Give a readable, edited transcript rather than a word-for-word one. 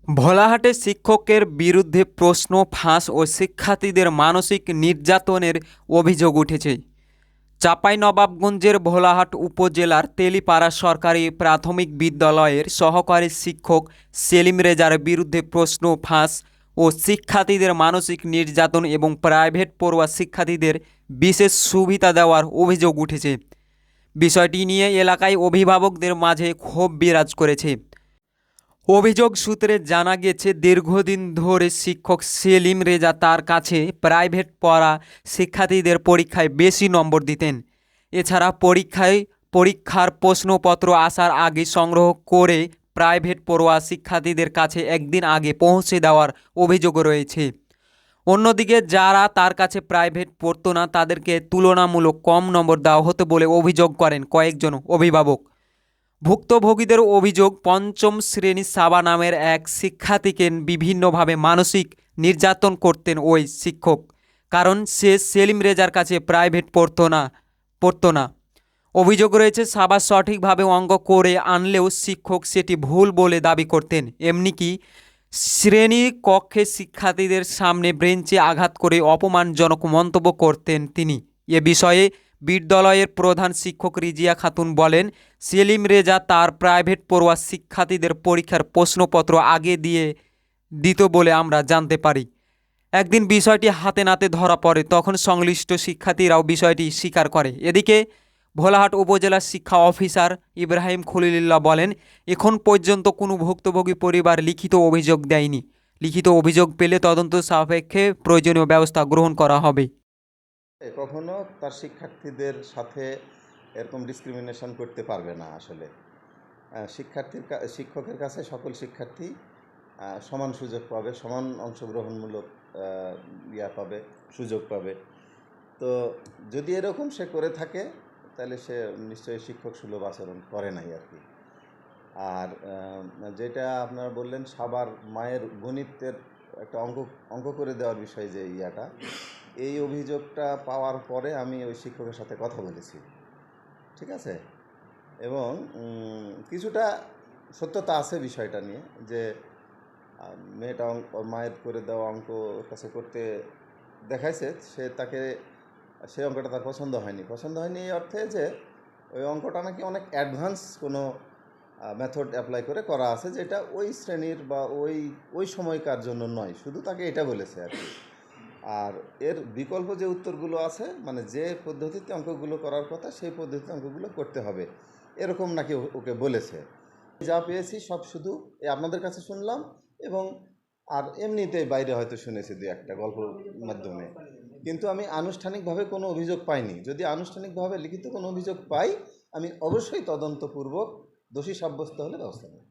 ভোলাহাটে শিক্ষকের বিরুদ্ধে প্রশ্ন ফাঁস ও শিক্ষার্থীদের মানসিক নির্যাতনের অভিযোগ উঠেছে। চাঁপাইনবাবগঞ্জের ভোলাহাট উপজেলার তেলিপাড়া সরকারি প্রাথমিক বিদ্যালয়ের সহকারী শিক্ষক সেলিম রেজার বিরুদ্ধে প্রশ্ন ফাঁস ও শিক্ষার্থীদের মানসিক নির্যাতন এবং প্রাইভেট পড়ুয়া শিক্ষার্থীদের বিশেষ সুবিধা দেওয়ার অভিযোগ উঠেছে। বিষয়টি নিয়ে এলাকায় অভিভাবকদের মাঝে ক্ষোভ বিরাজ করেছে। অভিযোগ সূত্রে জানা গেছে, দীর্ঘদিন ধরে শিক্ষক সেলিম রেজা তার কাছে প্রাইভেট পড়া শিক্ষার্থীদের পরীক্ষায় বেশি নম্বর দিতেন। এছাড়া পরীক্ষার প্রশ্নপত্র আসার আগে সংগ্রহ করে প্রাইভেট পড়ুয়া শিক্ষার্থীদের কাছে একদিন আগে পৌঁছে দেওয়ার অভিযোগ রয়েছে। অন্যদিকে যারা তার কাছে প্রাইভেট পড়তো না তাদেরকে তুলনামূলক কম নম্বর দেওয়া হতো বলে অভিযোগ করেন কয়েকজন অভিভাবক। ভুক্তভোগীদের অভিযোগ, পঞ্চম শ্রেণীর সাবা নামের এক শিক্ষার্থীকে বিভিন্নভাবে মানসিক নির্যাতন করতেন ওই শিক্ষক, কারণ সে সেলিম রেজার কাছে প্রাইভেট পড়তো না। অভিযোগ রয়েছে, সাবা সঠিকভাবে অঙ্ক করে আনলেও শিক্ষক সেটি ভুল বলে দাবি করতেন। এমনকি শ্রেণী কক্ষে শিক্ষার্থীদের সামনে বেঞ্চে আঘাত করে অপমানজনক মন্তব্য করতেন তিনি। এ বিষয়ে বিদ্যালয়ের প্রধান শিক্ষক রিজিয়া খাতুন বলেন, সেলিম রেজা তার প্রাইভেট পড়ুয়া শিক্ষার্থীদের পরীক্ষার প্রশ্নপত্র আগে দিত বলে আমরা জানতে পারি। একদিন বিষয়টি হাতে নাতে ধরা পড়ে, তখন সংশ্লিষ্ট শিক্ষার্থীরাও বিষয়টি স্বীকার করে। এদিকে ভোলাহাট উপজেলা শিক্ষা অফিসার ইব্রাহিম খলিলুল্লাহ বলেন, এখন পর্যন্ত কোনো ভুক্তভোগী পরিবার লিখিত অভিযোগ দেয়নি। লিখিত অভিযোগ পেলে তদন্ত সাপেক্ষে প্রয়োজনীয় ব্যবস্থা গ্রহণ করা হবে। কখনো তার শিক্ষার্থীদের সাথে এরকম ডিসক্রিমিনেশন করতে পারবে না। আসলে শিক্ষকের কাছে সকল শিক্ষার্থী সমান সুযোগ পাবে, সমান অংশগ্রহণমূলক পাবে, সুযোগ পাবে। তো যদি এরকম সে করে থাকে তাহলে সে নিশ্চয়ই শিক্ষক সুলভ আচরণ করে নাই আর কি। আর যেটা আপনারা বললেন সাবার মায়ের গণিতের একটা অঙ্ক করে দেওয়ার বিষয়ে যে এই অভিযোগটা পাওয়ার পরে আমি ওই শিক্ষকের সাথে কথা বলেছি, ঠিক আছে। এবং কিছুটা সত্যতা আছে বিষয়টা নিয়ে, যে মেয়েটা ওর মায়ের করে দেওয়া অঙ্ক কাছে করতে দেখাইছে, সেই অঙ্কটা তার পছন্দ হয়নি এই অর্থে যে ওই অঙ্কটা নাকি অনেক অ্যাডভান্স কোনো মেথড অ্যাপ্লাই করে করা আছে, যেটা ওই শ্রেণীর বা ওই সময়কার জন্য নয়, শুধু তাকে এটা বলেছে আর কি। আর এর বিকল্প যে উত্তরগুলো আছে, মানে যে পদ্ধতিতে অঙ্কগুলো করার কথা সেই পদ্ধতিতে অঙ্কগুলো করতে হবে, এরকম নাকি ওকে বলেছে। যা পেয়েছি সব শুধু আপনাদের কাছে শুনলাম, এবং আর এমনিতে বাইরে হয়তো শুনেছি দু একটা গল্পের মাধ্যমে, কিন্তু আমি আনুষ্ঠানিকভাবে কোনো অভিযোগ পাইনি। যদি আনুষ্ঠানিকভাবে লিখিত কোনো অভিযোগ পাই, আমি অবশ্যই তদন্তপূর্বক দোষী সাব্যস্ত হলে ব্যবস্থা নেব।